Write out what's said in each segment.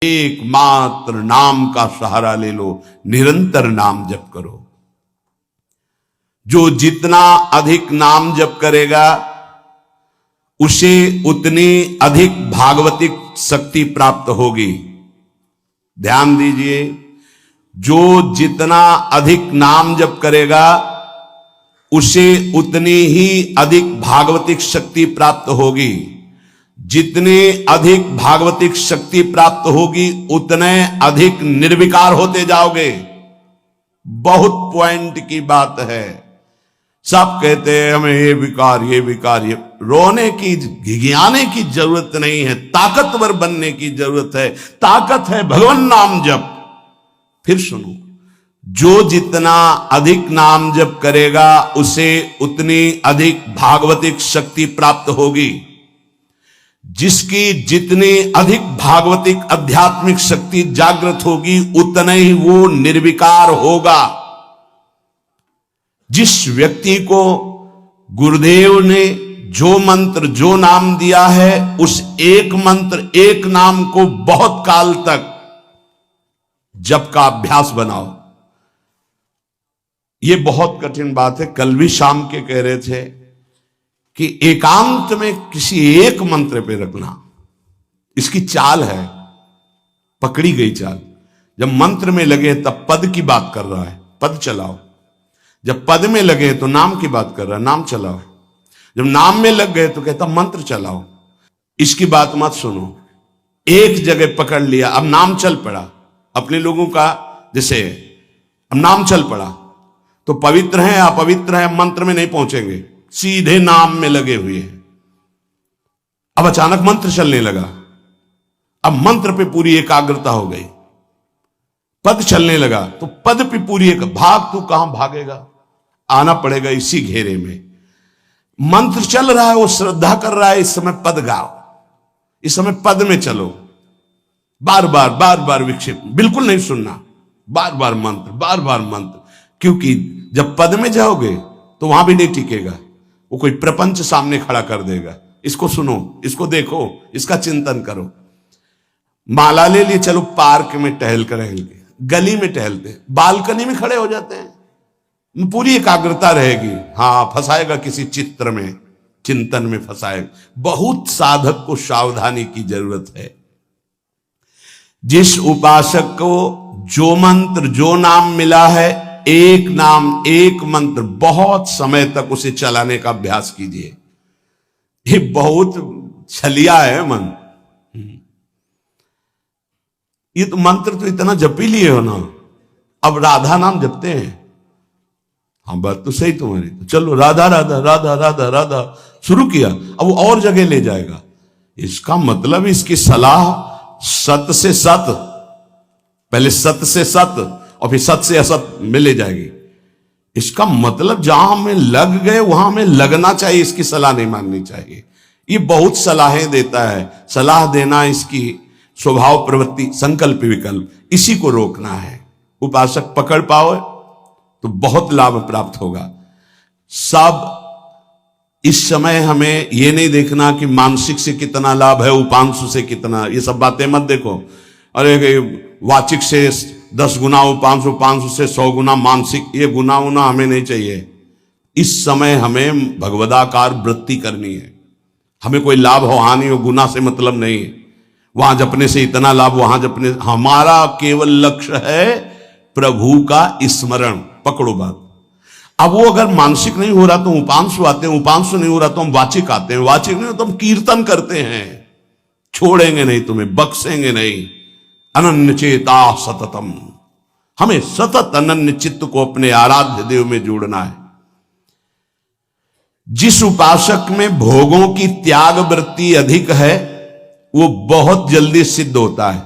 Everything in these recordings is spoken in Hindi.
एकमात्र नाम का सहारा ले लो, निरंतर नाम जप करो। जो जितना अधिक नाम जप करेगा उसे उतनी अधिक भागवतिक शक्ति प्राप्त होगी। ध्यान दीजिए, जो जितना अधिक नाम जप करेगा उसे उतनी ही अधिक भागवतिक शक्ति प्राप्त होगी। जितनी अधिक भागवतिक शक्ति प्राप्त होगी उतने अधिक निर्विकार होते जाओगे। बहुत पॉइंट की बात है। सब कहते हैं हमें ये विकार ये रोने की, घिघियाने की जरूरत नहीं है, ताकतवर बनने की जरूरत है। ताकत है भगवान नाम जप। फिर सुनो, जो जितना अधिक नाम जप करेगा उसे उतनी अधिक भागवतिक शक्ति प्राप्त होगी। जिसकी जितनी अधिक भागवतिक आध्यात्मिक शक्ति जागृत होगी उतना ही वो निर्विकार होगा। जिस व्यक्ति को गुरुदेव ने जो मंत्र जो नाम दिया है उस एक मंत्र एक नाम को बहुत काल तक जप का अभ्यास बनाओ। ये बहुत कठिन बात है। कल भी शाम के कह रहे थे कि एकांत में किसी एक मंत्र पे रखना, इसकी चाल है, पकड़ी गई चाल। जब मंत्र में लगे तब पद की बात कर रहा है, पद चलाओ। जब पद में लगे तो नाम की बात कर रहा है, नाम चलाओ। जब नाम में लग गए तो कहता मंत्र चलाओ। इसकी बात मत सुनो। एक जगह पकड़ लिया, अब नाम चल पड़ा। अपने लोगों का जैसे अब नाम चल पड़ा तो पवित्र है अपवित्र है मंत्र में नहीं पहुंचेंगे, सीधे नाम में लगे हुए हैं। अब अचानक मंत्र चलने लगा, अब मंत्र पे पूरी एकाग्रता हो गई। पद चलने लगा तो पद पे पूरी एक भाग, तू कहां भागेगा, आना पड़ेगा इसी घेरे में। मंत्र चल रहा है, वो श्रद्धा कर रहा है, इस समय पद गाओ, इस समय पद में चलो। बार बार विक्षेप बिल्कुल नहीं सुनना, बार बार मंत्र। क्योंकि जब पद में जाओगे तो वहां भी नहीं टिकेगा, वो कोई प्रपंच सामने खड़ा कर देगा। इसको सुनो, इसको देखो, इसका चिंतन करो। माला ले लिए, चलो पार्क में टहल करेंगे, गली में टहलते, बालकनी में खड़े हो जाते हैं, पूरी एकाग्रता रहेगी। हाँ, फंसाएगा किसी चित्र में, चिंतन में फंसाएगा। बहुत साधक को सावधानी की जरूरत है। जिस उपासक को जो मंत्र जो नाम मिला है, एक नाम एक मंत्र बहुत समय तक उसे चलाने का अभ्यास कीजिए। ये बहुत छलिया है मन। ये तो मंत्र तो इतना जप ही लिए हो ना, अब राधा नाम जपते हैं। हाँ, बात तो सही तुम्हारी। तो चलो राधा राधा राधा राधा राधा शुरू किया, अब वो और जगह ले जाएगा। इसका मतलब इसकी सलाह सत से सत, पहले सत से सत और फिर सत से असत में ले जाएगी। इसका मतलब जहां में लग गए वहां में लगना चाहिए, इसकी सलाह नहीं माननी चाहिए। ये बहुत सलाहें देता है, सलाह देना इसकी स्वभाव प्रवृत्ति, संकल्प विकल्प, इसी को रोकना है। उपासक पकड़ पाओ तो बहुत लाभ प्राप्त होगा। सब इस समय हमें यह नहीं देखना कि मानसिक से कितना लाभ है, उपांशु से कितना, ये सब बातें मत देखो। अरे वाचिक से 10 गुना उपांशु, उपांशु से 100 गुना मानसिक, ये गुना उना हमें नहीं चाहिए। इस समय हमें भगवदाकार वृत्ति करनी है। हमें कोई लाभ हो हानि हो, गुना से मतलब नहीं है। वहां जपने से इतना लाभ, वहां जपने, हमारा केवल लक्ष्य है प्रभु का स्मरण। पकड़ो बात। अब वो अगर मानसिक नहीं हो रहा तो उपांशु आते हैं, उपांशु नहीं हो रहा तो हम वाचिक आते हैं, वाचिक नहीं हो तो हम कीर्तन करते हैं। छोड़ेंगे नहीं तुम्हें, बख्शेंगे नहीं। अनन्य चेता सततम, हमें सतत अनन्य चित्त को अपने आराध्य देव में जोड़ना है। जिस उपासक में भोगों की त्याग वृत्ति अधिक है वो बहुत जल्दी सिद्ध होता है।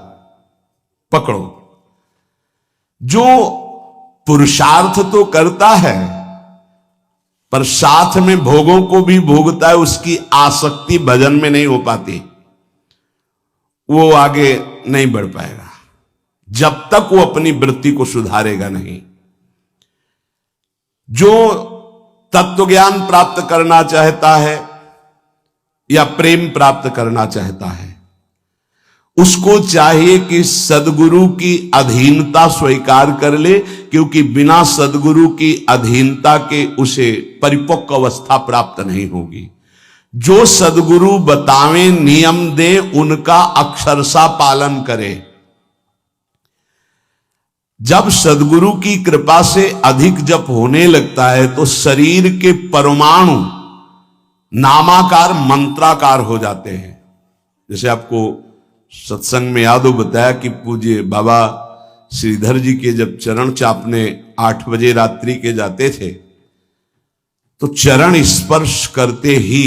पकड़ो, जो पुरुषार्थ तो करता है पर साथ में भोगों को भी भोगता है, उसकी आसक्ति भजन में नहीं हो पाती, वो आगे नहीं बढ़ पाएगा जब तक वो अपनी वृत्ति को सुधारेगा नहीं। जो तत्व ज्ञान प्राप्त करना चाहता है या प्रेम प्राप्त करना चाहता है, उसको चाहिए कि सदगुरु की अधीनता स्वीकार कर ले, क्योंकि बिना सदगुरु की अधीनता के उसे परिपक्व अवस्था प्राप्त नहीं होगी। जो सदगुरु बतावे नियम दे उनका अक्षरशः पालन करे। जब सदगुरु की कृपा से अधिक जप होने लगता है तो शरीर के परमाणु नामाकार मंत्राकार हो जाते हैं। जैसे आपको सत्संग में याद हो बताया कि पूज्य बाबा श्रीधर जी के जब चरण चापने 8 बजे रात्रि के जाते थे तो चरण स्पर्श करते ही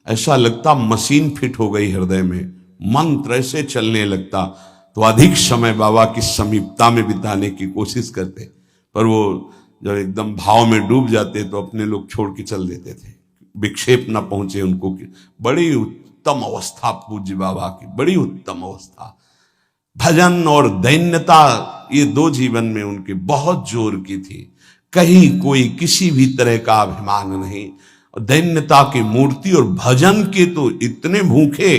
ऐसा लगता मशीन फिट हो गई हृदय में, मंत्र ऐसे चलने लगता। तो अधिक समय बाबा की समीपता में बिताने की कोशिश करते, पर वो जब एकदम भाव में डूब जाते तो अपने लोग छोड़ के चल देते थे, विक्षेप ना पहुंचे उनको। बड़ी उत्तम अवस्था पूज्य बाबा की, बड़ी उत्तम अवस्था। भजन और दैन्यता ये 2 जीवन में उनके बहुत जोर की थी। कहीं कोई किसी भी तरह का अभिमान नहीं, दैन्यता की मूर्ति। और भजन के तो इतने भूखे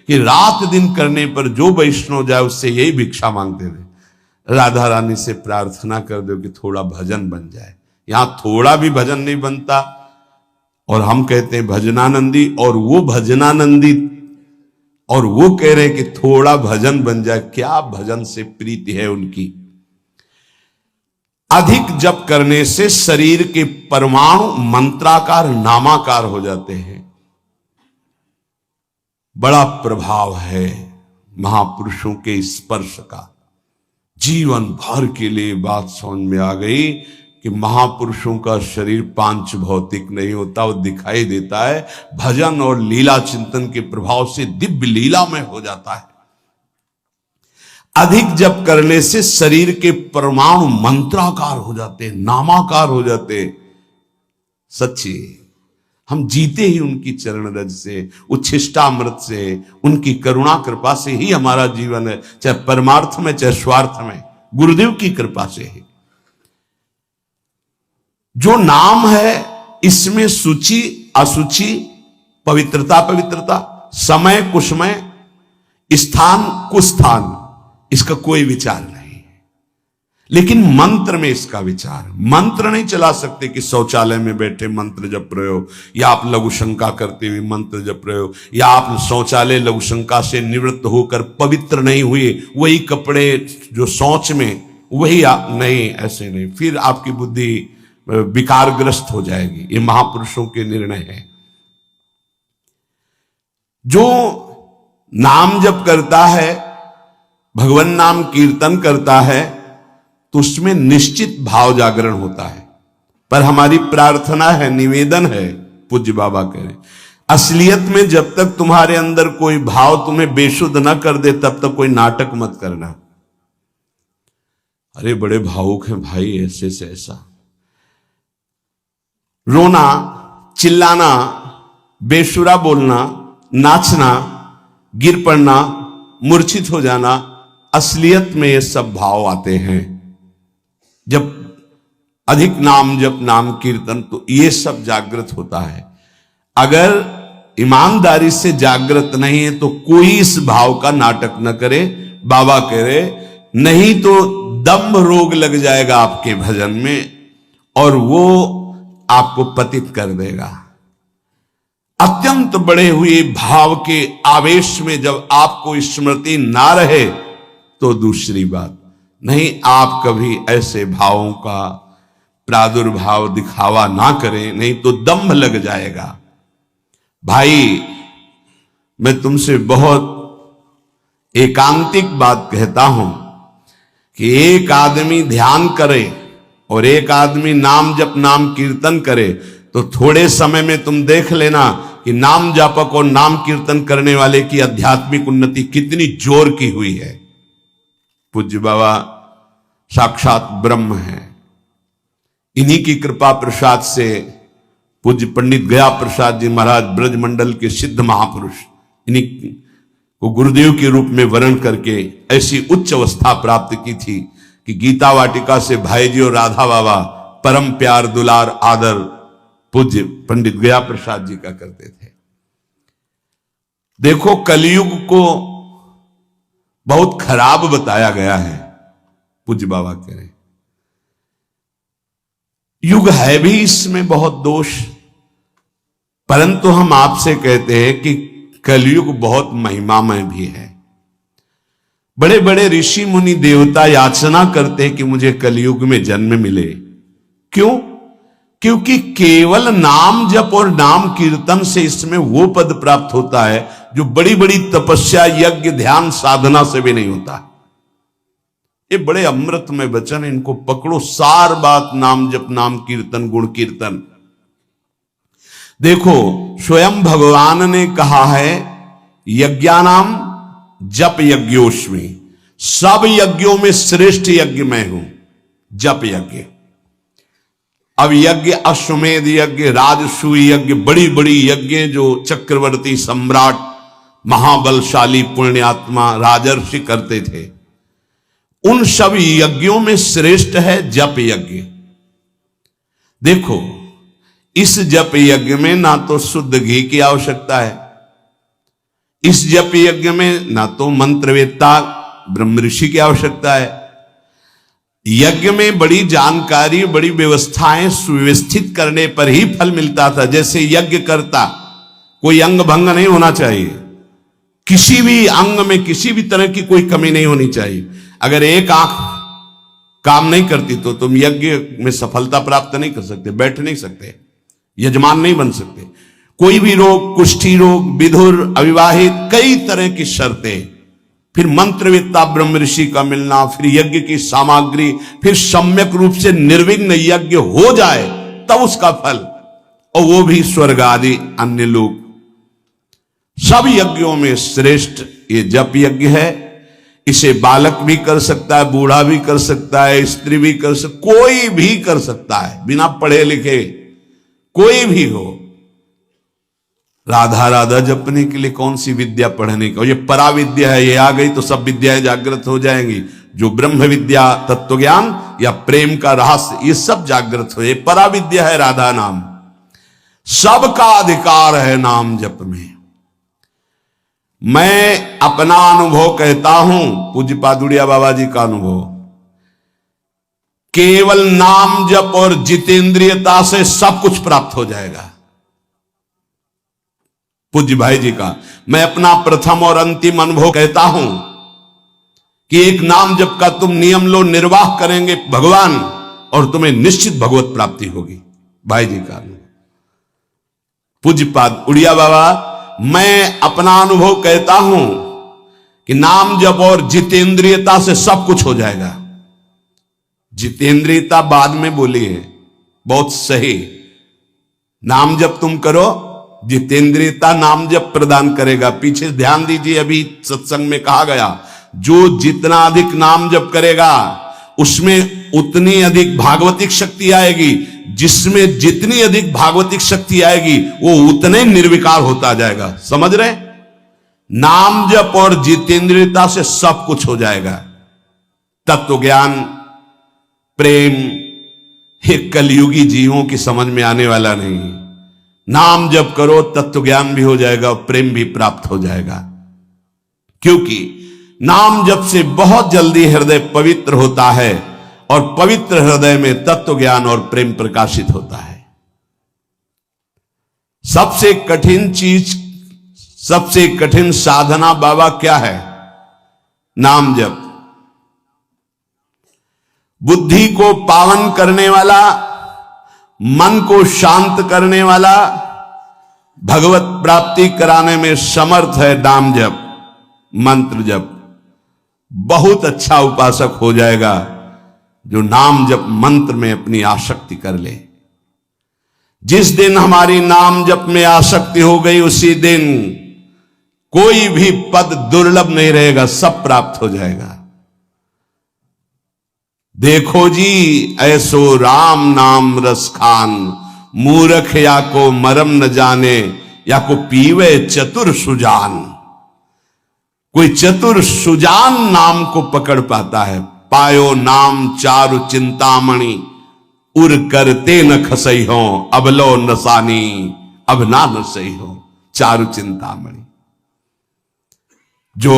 कि रात दिन करने पर जो वैष्णव जाए उससे यही भिक्षा मांगते थे, राधा रानी से प्रार्थना कर दो कि थोड़ा भजन बन जाए। यहां थोड़ा भी भजन नहीं बनता और हम कहते हैं भजनानंदी, और वो भजनानंदी और वो कह रहे कि थोड़ा भजन बन जाए। क्या भजन से प्रीति है उनकी। अधिक जप करने से शरीर के परमाणु मंत्राकार नामाकार हो जाते हैं। बड़ा प्रभाव है महापुरुषों के स्पर्श का। जीवन भर के लिए बात समझ में आ गई कि महापुरुषों का शरीर पांच भौतिक नहीं होता, वो दिखाई देता है। भजन और लीला चिंतन के प्रभाव से दिव्य लीला में हो जाता है। अधिक जप करने से शरीर के परमाणु मंत्राकार हो जाते, नामाकार हो जाते। सच्ची हम जीते ही उनकी चरण रज से, उच्छिष्टामृत से, उनकी करुणा कृपा से ही हमारा जीवन है, चाहे परमार्थ में चाहे स्वार्थ में, गुरुदेव की कृपा से ही। जो नाम है इसमें सूचि असुचि, पवित्रता पवित्रता, समय कुसमय, स्थान कुस्थान, इसका कोई विचार नहीं है। लेकिन मंत्र में इसका विचार। मंत्र नहीं चला सकते कि शौचालय में बैठे मंत्र जप रहे हो, या आप लघु शंका करते हुए मंत्र जप रहे हो, या आप शौचालय लघु शंका से निवृत्त होकर पवित्र नहीं हुए, वही कपड़े जो शौच में वही आप नहीं, ऐसे नहीं, फिर आपकी बुद्धि विकारग्रस्त हो जाएगी। ये महापुरुषों के निर्णय है। जो नाम जप करता है, भगवान नाम कीर्तन करता है, तो उसमें निश्चित भाव जागरण होता है। पर हमारी प्रार्थना है, निवेदन है, पूज्य बाबा कह रहे, असलियत में जब तक तुम्हारे अंदर कोई भाव तुम्हें बेशुद्ध न कर दे तब तक कोई नाटक मत करना। अरे बड़े भावुक हैं भाई, ऐसे से ऐसा रोना, चिल्लाना, बेसुरा बोलना, नाचना, गिर पड़ना, मूर्छित हो जाना, असलियत में ये सब भाव आते हैं। जब अधिक नाम जप, नाम कीर्तन, तो ये सब जागृत होता है। अगर ईमानदारी से जागृत नहीं है तो कोई इस भाव का नाटक न करे। बाबा कह रहे, नहीं तो दम्भ रोग लग जाएगा आपके भजन में और वो आपको पतित कर देगा। अत्यंत बड़े हुए भाव के आवेश में जब आपको स्मृति ना रहे तो दूसरी बात नहीं। आप कभी ऐसे भावों का प्रादुर्भाव दिखावा ना करें, नहीं तो दम्भ लग जाएगा। भाई मैं तुमसे बहुत एकांतिक बात कहता हूं कि एक आदमी ध्यान करे और एक आदमी नाम जप, नाम कीर्तन करे, तो थोड़े समय में तुम देख लेना कि नाम जापक और नाम कीर्तन करने वाले की आध्यात्मिक उन्नति कितनी जोर की हुई है। पूज्य बाबा साक्षात ब्रह्म है। इन्हीं की कृपा प्रसाद से पूज्य पंडित गया प्रसाद जी महाराज ब्रजमंडल के सिद्ध महापुरुष, इन्हीं को गुरुदेव के रूप में वर्ण करके ऐसी उच्च अवस्था प्राप्त की थी कि गीता वाटिका से भाई जी और राधा बाबा परम प्यार, दुलार, आदर पूज्य पंडित गया प्रसाद जी का करते थे। देखो कलयुग को बहुत खराब बताया गया है। पूज्य बाबा कह रहे युग है भी इसमें बहुत दोष, परंतु हम आपसे कहते हैं कि कलयुग बहुत महिमामय भी है। बड़े बड़े ऋषि मुनि देवता याचना करते हैं कि मुझे कलयुग में जन्म मिले। क्यों? क्योंकि केवल नाम जप और नाम कीर्तन से इसमें वो पद प्राप्त होता है जो बड़ी बड़ी तपस्या, यज्ञ, ध्यान, साधना से भी नहीं होता। ये बड़े अमृतमय वचन, इनको पकड़ो। सार बात नाम जप, नाम कीर्तन, गुण कीर्तन। देखो, स्वयं भगवान ने कहा है यज्ञानाम जप यज्ञोस्मि, सब यज्ञों में श्रेष्ठ यज्ञ मैं हूं, जप यज्ञ। अब यज्ञ, अश्वमेध यज्ञ, राजसूय यज्ञ, बड़ी बड़ी यज्ञ जो चक्रवर्ती सम्राट, महाबलशाली पुण्यात्मा राजर्षि करते थे, उन सब यज्ञों में श्रेष्ठ है जप यज्ञ। देखो, इस जप यज्ञ में ना तो शुद्ध घी की आवश्यकता है, इस जप यज्ञ में ना तो मंत्रवेत्ता ब्रह्म ऋषि की आवश्यकता है। यज्ञ में बड़ी जानकारी, बड़ी व्यवस्थाएं सुव्यवस्थित करने पर ही फल मिलता था। जैसे यज्ञ करता, कोई अंग भंग नहीं होना चाहिए, किसी भी अंग में किसी भी तरह की कोई कमी नहीं होनी चाहिए। अगर एक आंख काम नहीं करती तो तुम यज्ञ में सफलता प्राप्त नहीं कर सकते, बैठ नहीं सकते, यजमान नहीं बन सकते। कोई भी रोग, कुष्ठी रोग, विधुर, अविवाहित, कई तरह की शर्तें, फिर मंत्रवेत्ता ब्रह्म ऋषि का मिलना, फिर यज्ञ की सामग्री, फिर सम्यक रूप से निर्विघ्न यज्ञ हो जाए तब उसका फल, और वो भी स्वर्ग आदि अन्य लोग। सब यज्ञों में श्रेष्ठ ये जप यज्ञ है। इसे बालक भी कर सकता है, बूढ़ा भी कर सकता है, स्त्री भी कर सकता, कोई भी कर सकता है, बिना पढ़े लिखे कोई भी हो। राधा राधा जपने के लिए कौन सी विद्या पढ़ने का? ये पराविद्या है, ये आ गई तो सब विद्याएं जागृत हो जाएंगी। जो ब्रह्म विद्या, तत्व ज्ञान या प्रेम का रहस्य, ये सब जागृत हो। ये पराविद्या है राधा नाम। सबका अधिकार है नाम जप में। मैं अपना अनुभव कहता हूं, पूज्य पादुड़िया बाबा जी का अनुभव, केवल नाम जप और जितेंद्रियता से सब कुछ प्राप्त हो जाएगा। पूज्य भाई जी का मैं अपना प्रथम और अंतिम अनुभव कहता हूं कि एक नाम जप का तुम नियम लो, निर्वाह करेंगे भगवान, और तुम्हें निश्चित भगवत प्राप्ति होगी। भाई जी का अनुभव। पूज्य पाद उड़िया बाबा, मैं अपना अनुभव कहता हूं कि नाम जप और जितेंद्रियता से सब कुछ हो जाएगा। जितेंद्रियता बाद में बोली है, बहुत सही। नाम जप तुम करो, जितेंद्रियता नाम जप प्रदान करेगा। पीछे ध्यान दीजिए, अभी सत्संग में कहा गया, जो जितना अधिक नाम जप करेगा उसमें उतनी अधिक भागवतिक शक्ति आएगी। जिसमें जितनी अधिक भागवतिक शक्ति आएगी वो उतने निर्विकार होता जाएगा। समझ रहे? नाम जप और जितेंद्रियता से सब कुछ हो जाएगा। तत्व ज्ञान, प्रेम, हे कलयुगी जीवों की समझ में आने वाला नहीं। नाम जप करो, तत्व ज्ञान भी हो जाएगा और प्रेम भी प्राप्त हो जाएगा। क्योंकि नाम जप से बहुत जल्दी हृदय पवित्र होता है, और पवित्र हृदय में तत्व ज्ञान और प्रेम प्रकाशित होता है। सबसे कठिन चीज, सबसे कठिन साधना बाबा क्या है? नाम जप। बुद्धि को पावन करने वाला, मन को शांत करने वाला, भगवत प्राप्ति कराने में समर्थ है नाम जप, मंत्र जप। बहुत अच्छा उपासक हो जाएगा जो नाम जप मंत्र में अपनी आसक्ति कर ले। जिस दिन हमारी नाम जप में आसक्ति हो गई, उसी दिन कोई भी पद दुर्लभ नहीं रहेगा, सब प्राप्त हो जाएगा। देखो जी, ऐसो राम नाम रस खान, मूर्ख या को मरम न जाने, या को पीवे चतुर सुजान। कोई चतुर सुजान नाम को पकड़ पाता है। पायो नाम चारु चिंतामणि, उर करते न खसई हो, अब लो नसानी, अब ना नसई हो। चारु चिंतामणि, जो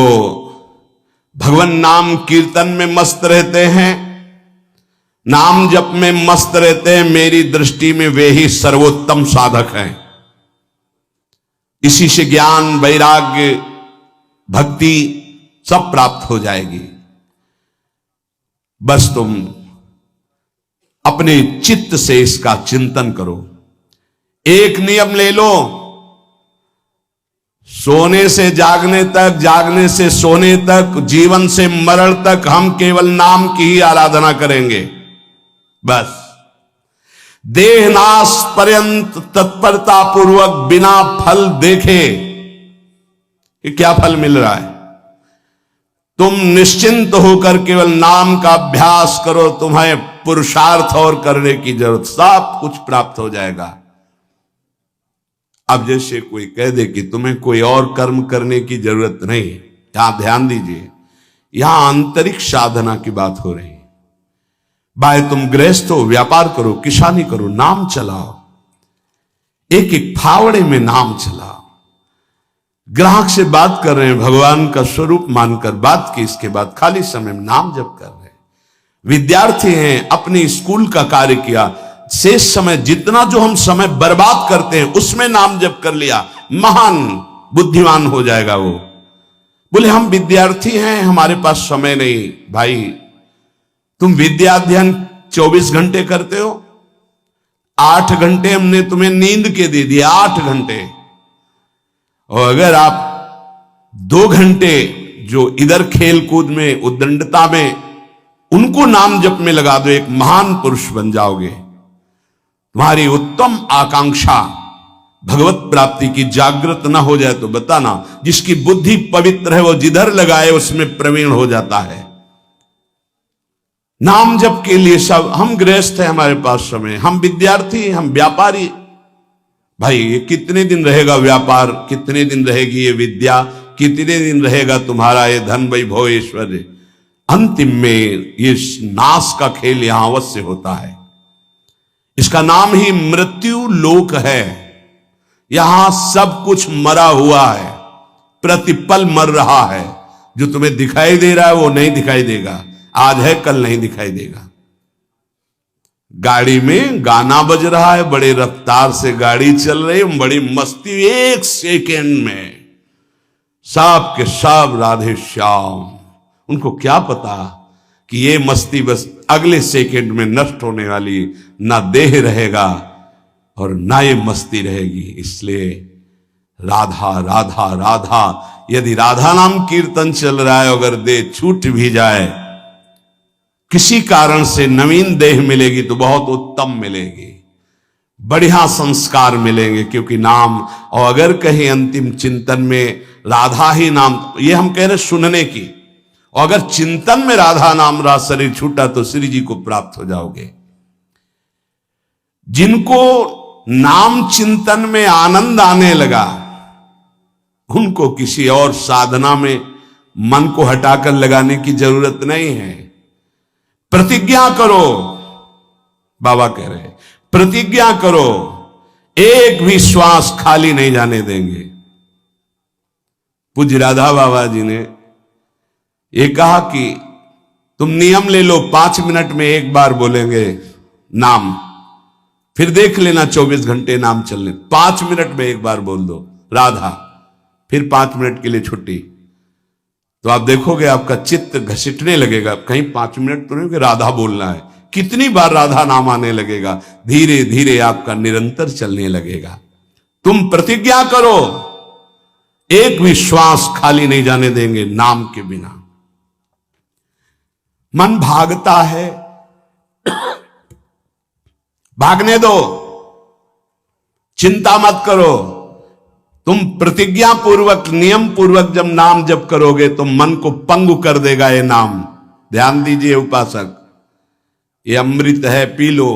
भगवान नाम कीर्तन में मस्त रहते हैं, नाम जप में मस्त रहते हैं। मेरी दृष्टि में वे ही सर्वोत्तम साधक हैं। इसी से ज्ञान, वैराग्य, भक्ति सब प्राप्त हो जाएगी। बस तुम अपने चित्त से इसका चिंतन करो। एक नियम ले लो, सोने से जागने तक, जागने से सोने तक, जीवन से मरण तक हम केवल नाम की ही आराधना करेंगे। बस देहनाश पर्यंत तत्परता पूर्वक बिना फल देखे कि क्या फल मिल रहा है, तुम निश्चिंत होकर केवल नाम का अभ्यास करो। तुम्हें पुरुषार्थ और करने की जरूरत, सब कुछ प्राप्त हो जाएगा। अब जैसे कोई कह दे कि तुम्हें कोई और कर्म करने की जरूरत नहीं, यहां ध्यान दीजिए, यहां आंतरिक साधना की बात हो रही है। भाई तुम गृहस्थ हो, व्यापार करो, किसानी करो, नाम चलाओ, एक एक फावड़े में नाम चलाओ। ग्राहक से बात कर रहे हैं, भगवान का स्वरूप मानकर बात की, इसके बाद खाली समय में नाम जप कर रहे हैं। विद्यार्थी हैं, अपने स्कूल का कार्य किया, शेष समय जितना जो हम समय बर्बाद करते हैं उसमें नाम जप कर लिया, महान बुद्धिमान हो जाएगा वो। बोले हम विद्यार्थी हैं, हमारे पास समय नहीं। भाई तुम विद्या अध्ययन 24 घंटे करते हो, 8 घंटे हमने तुम्हें नींद के दे दिए, 8 घंटे। और अगर आप 2 घंटे जो इधर खेल कूद में, उद्दंडता में, उनको नाम जप में लगा दो, एक महान पुरुष बन जाओगे। तुम्हारी उत्तम आकांक्षा भगवत प्राप्ति की जागृत ना हो जाए तो बताना। जिसकी बुद्धि पवित्र है वो जिधर लगाए उसमें प्रवीण हो जाता है। नाम जप के लिए सब, हम गृहस्थ हैं, हमारे पास समय, हम विद्यार्थी, हम व्यापारी। भाई ये कितने दिन रहेगा व्यापार, कितने दिन रहेगी ये विद्या, कितने दिन रहेगा तुम्हारा ये धन वैभव ऐश्वर्य। अंतिम में ये नाश का खेल यहां अवश्य होता है। इसका नाम ही मृत्यु लोक है। यहां सब कुछ मरा हुआ है, प्रतिपल मर रहा है। जो तुम्हें दिखाई दे रहा है वो नहीं दिखाई देगा, आज है कल नहीं दिखाई देगा। गाड़ी में गाना बज रहा है, बड़े रफ्तार से गाड़ी चल रही है, बड़ी मस्ती, 1 सेकेंड में सब के सब राधे श्याम। उनको क्या पता कि ये मस्ती बस अगले सेकेंड में नष्ट होने वाली, ना देह रहेगा और ना ये मस्ती रहेगी। इसलिए राधा राधा राधा, यदि राधा नाम कीर्तन चल रहा है, अगर देह छूट भी जाए, किसी कारण से नवीन देह मिलेगी तो बहुत उत्तम मिलेगी, बढ़िया संस्कार मिलेंगे, क्योंकि नाम। और अगर कहीं अंतिम चिंतन में राधा ही नाम, ये हम कह रहे सुनने की, और अगर चिंतन में राधा नाम रहा, शरीर छूटा, तो श्री जी को प्राप्त हो जाओगे। जिनको नाम चिंतन में आनंद आने लगा, उनको किसी और साधना में मन को हटाकर लगाने की जरूरत नहीं है। प्रतिज्ञा करो, बाबा कह रहे हैं, प्रतिज्ञा करो, एक भी श्वास खाली नहीं जाने देंगे। पूज्य राधा बाबा जी ने ये कहा कि तुम नियम ले लो, 5 मिनट में एक बार बोलेंगे नाम, फिर देख लेना 24 घंटे नाम चलने। 5 मिनट में एक बार बोल दो राधा, फिर 5 मिनट के लिए छुट्टी, तो आप देखोगे आपका चित्त घसीटने लगेगा। कहीं 5 मिनट तो नहीं कि राधा बोलना है, कितनी बार राधा नाम आने लगेगा। धीरे धीरे आपका निरंतर चलने लगेगा। तुम प्रतिज्ञा करो, एक भी श्वास खाली नहीं जाने देंगे नाम के बिना। मन भागता है, भागने दो, चिंता मत करो। तुम प्रतिज्ञा पूर्वक, नियम पूर्वक जब नाम जप करोगे तो मन को पंगु कर देगा ये नाम। ध्यान दीजिए उपासक, ये अमृत है, पी लो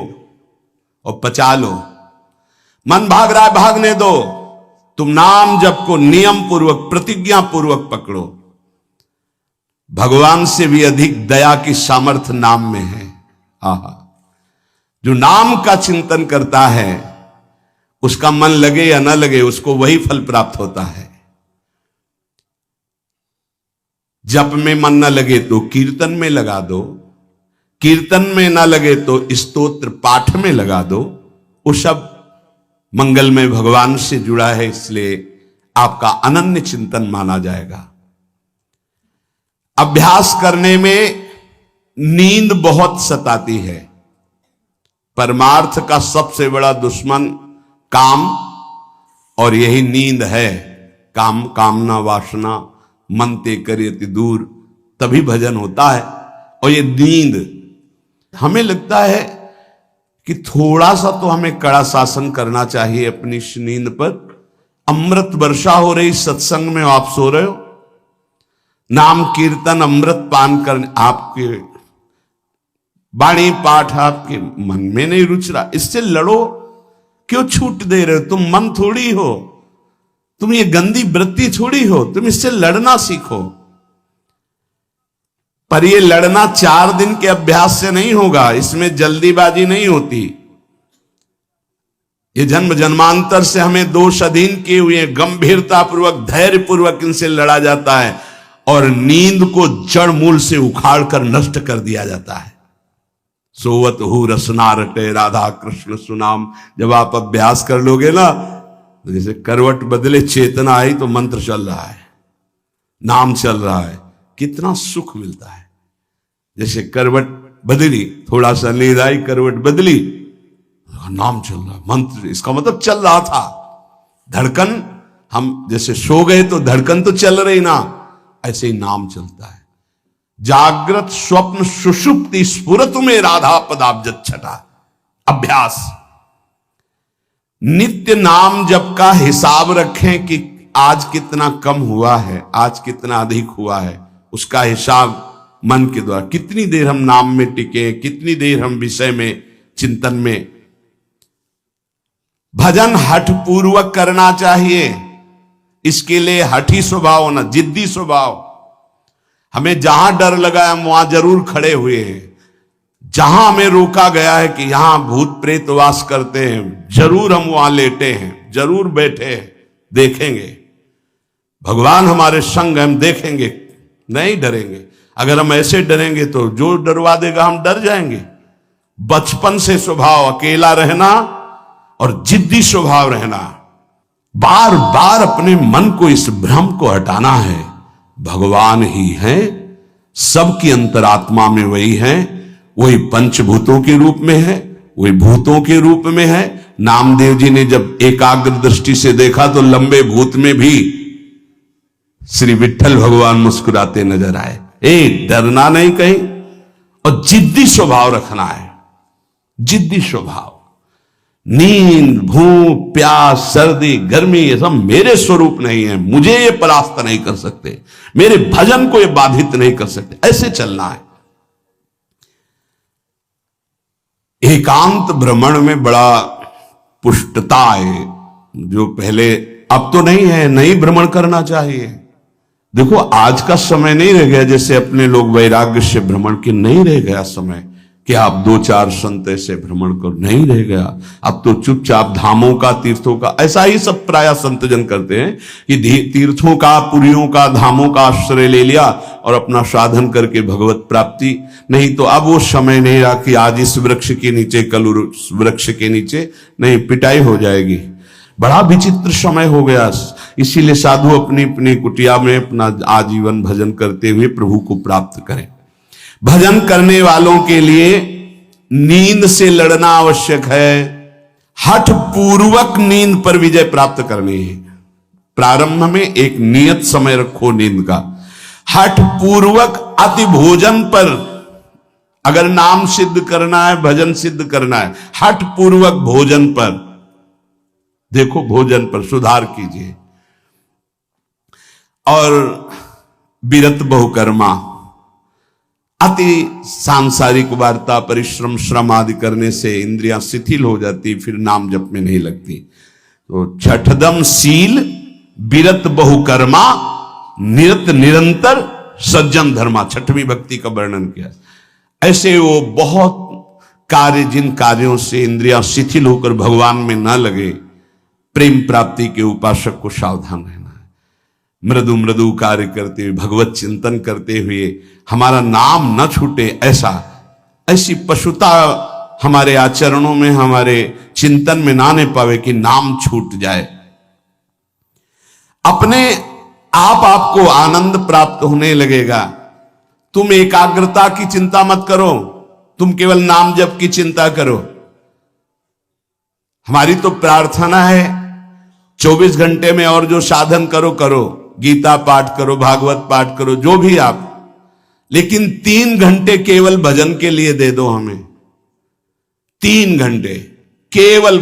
और पचा लो। मन भाग रहा है, भागने दो। तुम नाम जप को नियम पूर्वक, प्रतिज्ञा पूर्वक पकड़ो। भगवान से भी अधिक दया की सामर्थ्य नाम में है। आहा, जो नाम का चिंतन करता है उसका मन लगे या न लगे, उसको वही फल प्राप्त होता है। जप में मन न लगे तो कीर्तन में लगा दो, कीर्तन में न लगे तो स्तोत्र पाठ में लगा दो। वो सब मंगलमय भगवान से जुड़ा है, इसलिए आपका अनन्य चिंतन माना जाएगा। अभ्यास करने में नींद बहुत सताती है। परमार्थ का सबसे बड़ा दुश्मन काम, और यही नींद है। काम कामना वासना मन ते करियति दूर, तभी भजन होता है। और ये नींद, हमें लगता है कि थोड़ा सा तो हमें कड़ा शासन करना चाहिए अपनी इस नींद पर। अमृत वर्षा हो रही सत्संग में, आप सो रहे हो, नाम कीर्तन अमृत पान करने, आपके वाणी पाठ आपके मन में नहीं रुच रहा, इससे लड़ो। क्यों छूट दे रहे हो? तुम मन थोड़ी हो, तुम ये गंदी वृत्ति थोड़ी हो, तुम इससे लड़ना सीखो। पर ये लड़ना 4 दिन के अभ्यास से नहीं होगा, इसमें जल्दीबाजी नहीं होती। ये जन्म जन्मांतर से हमें दोष अधीन किए हुए गंभीरता पूर्वक धैर्य पूर्वक इनसे लड़ा जाता है, और नींद को जड़ मूल से उखाड़ कर नष्ट कर दिया जाता है। सोवत हु रसना रटे राधा कृष्ण सुनाम, जब आप अभ्यास कर लोगे ना, तो जैसे करवट बदले चेतना आई तो मंत्र चल रहा है, नाम चल रहा है, कितना सुख मिलता है। जैसे करवट बदली, थोड़ा सा नींद आई, करवट बदली, नाम चल रहा है, मंत्र, इसका मतलब चल रहा था। धड़कन, हम जैसे सो गए तो धड़कन तो चल रही ना, ऐसे ही नाम चलता है। जागृत स्वप्न सुषुप्ति स्फुरत में राधा पदाब्ज छटा। अभ्यास, नित्य नाम जप का हिसाब रखें कि आज कितना कम हुआ है, आज कितना अधिक हुआ है, उसका हिसाब मन के द्वारा। कितनी देर हम नाम में टिके, कितनी देर हम विषय में चिंतन में। भजन हठ पूर्वक करना चाहिए, इसके लिए हठी स्वभाव होना, जिद्दी स्वभाव। हमें जहां डर लगा है हम वहां जरूर खड़े हुए हैं। जहां हमें रोका गया है कि यहां भूत प्रेत वास करते हैं, जरूर हम वहां लेटे हैं, जरूर बैठे हैं, देखेंगे। भगवान हमारे संग, हम देखेंगे, नहीं डरेंगे। अगर हम ऐसे डरेंगे तो जो डरवा देगा हम डर जाएंगे। बचपन से स्वभाव अकेला रहना और जिद्दी स्वभाव रहना, बार बार अपने मन को इस भ्रम को हटाना है। भगवान ही है, सबकी अंतरात्मा में वही है, वही पंचभूतों के रूप में है, वही भूतों के रूप में है। नामदेव जी ने जब एकाग्र दृष्टि से देखा तो लंबे भूत में भी श्री विठ्ठल भगवान मुस्कुराते नजर आए। डरना नहीं कहीं, और जिद्दी स्वभाव रखना है, जिद्दी स्वभाव। नींद, भूख, प्यास, सर्दी, गर्मी, ये सब मेरे स्वरूप नहीं है, मुझे ये परास्त नहीं कर सकते, मेरे भजन को ये बाधित नहीं कर सकते, ऐसे चलना है। एकांत भ्रमण में बड़ा पुष्टता है, जो पहले, अब तो नहीं है, नहीं भ्रमण करना चाहिए। देखो आज का समय नहीं रह गया जैसे अपने लोग वैराग्य से भ्रमण के, नहीं रह गया समय कि आप 2-4 संत ऐसे भ्रमण कर, नहीं रह गया। अब तो चुपचाप धामों का, तीर्थों का, ऐसा ही सब प्राय संतजन करते हैं कि तीर्थों का, पुरियों का, धामों का आश्रय ले लिया और अपना साधन करके भगवत प्राप्ति। नहीं तो अब वो समय नहीं रहा कि आज इस वृक्ष के नीचे, कल उस वृक्ष के नीचे, नहीं, पिटाई हो जाएगी। बड़ा विचित्र समय हो गया। इसीलिए साधु अपनी अपनी कुटिया में अपना आजीवन भजन करते हुए प्रभु को प्राप्त करें। भजन करने वालों के लिए नींद से लड़ना आवश्यक है। हठ पूर्वक नींद पर विजय प्राप्त करनी है। प्रारंभ में एक नियत समय रखो नींद का। हठ पूर्वक अति भोजन पर, अगर नाम सिद्ध करना है, भजन सिद्ध करना है, हठ पूर्वक भोजन पर, देखो भोजन पर सुधार कीजिए। और विरत बहुकर्मा, अति सांसारिक वार्ता, परिश्रम, श्रम आदि करने से इंद्रियां शिथिल हो जाती, फिर नाम जप में नहीं लगती। तो छठदम शील, विरत बहुकर्मा, निरत निरंतर सज्जन धर्मा, छठवीं भक्ति का वर्णन किया। ऐसे वो बहुत कार्य, जिन कार्यों से इंद्रियां शिथिल होकर भगवान में न लगे, प्रेम प्राप्ति के उपासक को सावधान रहना है। मृदु मृदु कार्य करते हुए, भगवत चिंतन करते हुए हमारा नाम न छूटे, ऐसी पशुता हमारे आचरणों में, हमारे चिंतन में ना आने पावे कि नाम छूट जाए। अपने आप आपको आनंद प्राप्त होने लगेगा। तुम एकाग्रता की चिंता मत करो, तुम केवल नाम जप की चिंता करो। हमारी तो प्रार्थना है 24 घंटे में और जो साधन करो करो, गीता पाठ करो, भागवत पाठ करो, जो भी आप, लेकिन 3 घंटे केवल भजन के लिए दे दो हमें। 3 घंटे केवल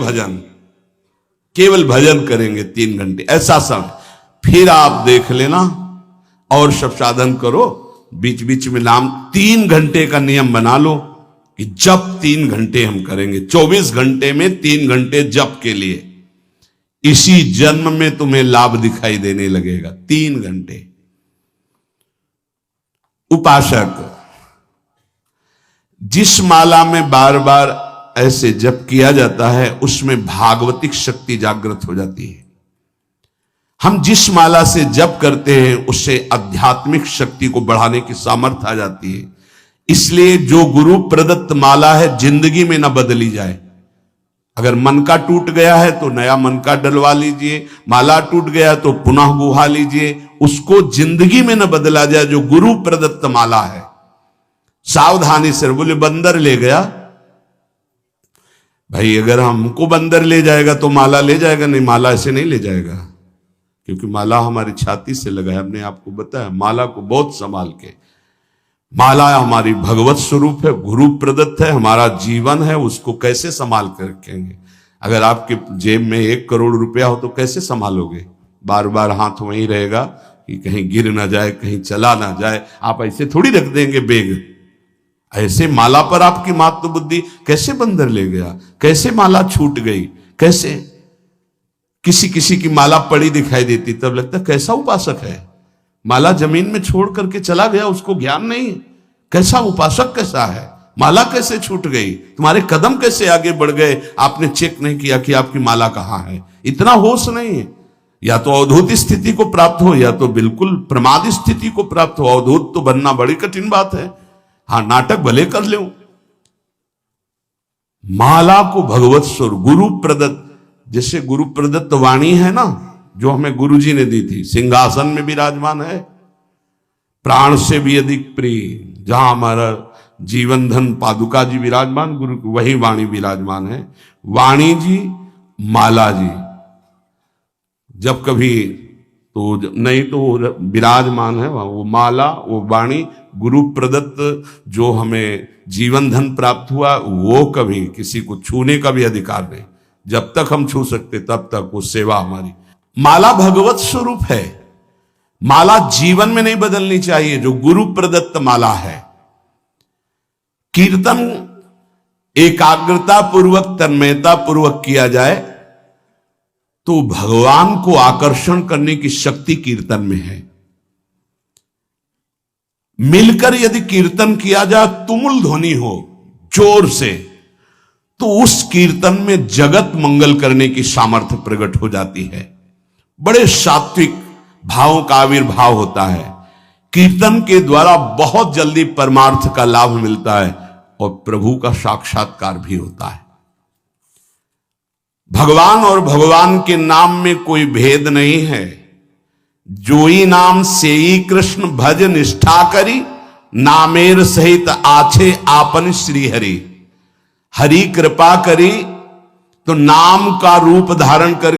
भजन करेंगे 3 घंटे, ऐसा समय। फिर आप देख लेना और सब साधन करो, बीच बीच में नाम। 3 घंटे का नियम बना लो कि जप 3 घंटे हम करेंगे, 24 घंटे में 3 घंटे जप के लिए। इसी जन्म में तुम्हें लाभ दिखाई देने लगेगा। 3 घंटे। उपासक जिस माला में बार बार ऐसे जप किया जाता है उसमें भागवतिक शक्ति जागृत हो जाती है। हम जिस माला से जप करते हैं उससे आध्यात्मिक शक्ति को बढ़ाने की सामर्थ्य आ जाती है। इसलिए जो गुरु प्रदत्त माला है जिंदगी में ना बदली जाए। अगर मन का टूट गया है तो नया मन का डलवा लीजिए, माला टूट गया तो पुनः गुहा लीजिए, उसको जिंदगी में न बदला जाए जो गुरु प्रदत्त माला है। सावधानी से। बोले बंदर ले गया, भाई अगर हमको बंदर ले जाएगा तो माला ले जाएगा? नहीं, माला ऐसे नहीं ले जाएगा, क्योंकि माला हमारी छाती से लगा है। हमने आपको बताया माला को बहुत संभाल के। माला हमारी भगवत स्वरूप है, गुरु प्रदत्त है, हमारा जीवन है, उसको कैसे संभाल कर रखेंगे? अगर आपके जेब में 1 करोड़ रुपया हो तो कैसे संभालोगे? बार बार हाथ वहीं रहेगा कि कहीं गिर ना जाए, कहीं चला ना जाए। आप ऐसे थोड़ी रख देंगे बेग। ऐसे माला पर आपकी मात्र बुद्धि। कैसे बंदर ले गया, कैसे माला छूट गई, कैसे? किसी किसी की माला पड़ी दिखाई देती तब लगता कैसा उपासक है, माला जमीन में छोड़ करके चला गया, उसको ज्ञान नहीं। कैसा उपासक कैसा है, माला कैसे छूट गई, तुम्हारे कदम कैसे आगे बढ़ गए, आपने चेक नहीं किया कि आपकी माला कहां है। इतना होश नहीं है। या तो अवधूत स्थिति को प्राप्त हो या तो बिल्कुल प्रमाद स्थिति को प्राप्त हो। अवधूत तो बनना बड़ी कठिन बात है। हाँ, नाटक भले कर ले। माला को भगवत स्वरूप गुरु प्रदत्त, जैसे गुरु प्रदत्त वाणी है ना, जो हमें गुरु जी ने दी थी, सिंहासन में विराजमान है, प्राण से भी अधिक प्रिय। जहां हमारा जीवन धन पादुका जी विराजमान, गुरु वही वाणी विराजमान है। वाणी जी, माला जी, जब कभी तो नहीं तो विराजमान है वो माला, वो वाणी, गुरु प्रदत्त जो हमें जीवन धन प्राप्त हुआ, वो कभी किसी को छूने का भी अधिकार नहीं। जब तक हम छू सकते तब तक वो सेवा हमारी। माला भगवत स्वरूप है। माला जीवन में नहीं बदलनी चाहिए, जो गुरु प्रदत्त माला है। कीर्तन एकाग्रता पूर्वक, तन्मयता पूर्वक किया जाए तो भगवान को आकर्षण करने की शक्ति कीर्तन में है। मिलकर यदि कीर्तन किया जाए, तुमुल ध्वनि हो जोर से, तो उस कीर्तन में जगत मंगल करने की सामर्थ्य प्रकट हो जाती है। बड़े सात्विक भावों का आविर्भाव होता है। कीर्तन के द्वारा बहुत जल्दी परमार्थ का लाभ मिलता है और प्रभु का साक्षात्कार भी होता है। भगवान और भगवान के नाम में कोई भेद नहीं है। जोई नाम सेई कृष्ण भज निष्ठा करी, नामेर सहित आछे आपन श्री हरि। हरि कृपा करी तो नाम का रूप धारण कर